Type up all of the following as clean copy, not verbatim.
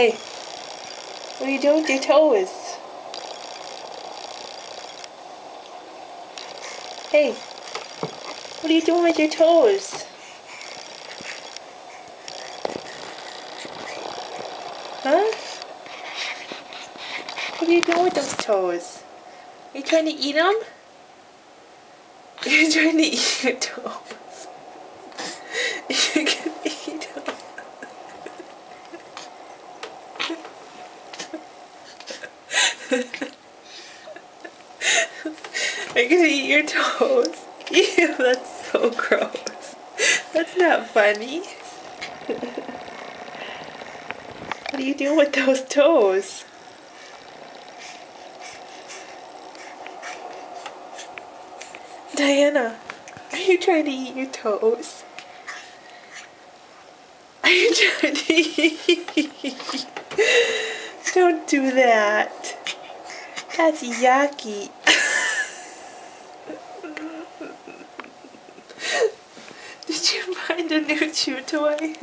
Hey, what are you doing with your toes? Hey, what are you doing with your toes? Huh? What are you doing with those toes? Are you trying to eat them? You're trying to eat your toes. You're gonna eat them. Are you gonna eat your toes? Ew, that's so gross. That's not funny. What are you doing with those toes? Diana, are you trying to eat your toes? Are you trying to eat? Don't do that. That's yucky. Did you find a new chew toy?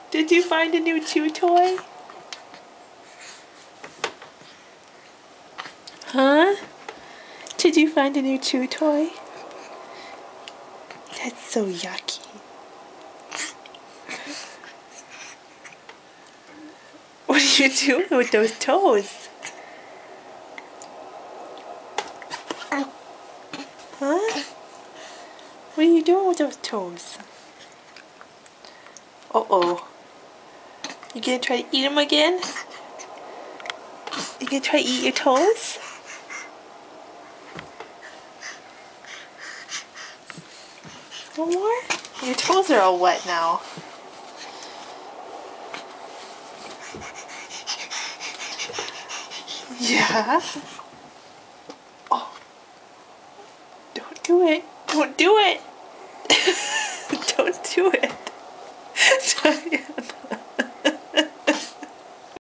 Did you find a new chew toy? Huh? Did you find a new chew toy? That's so yucky. What are you doing with those toes? Huh? What are you doing with those toes? Uh-oh. You gonna try to eat them again? You gonna try to eat your toes? One more? Your toes are all wet now. Yeah? Oh. Don't do it. Don't do it.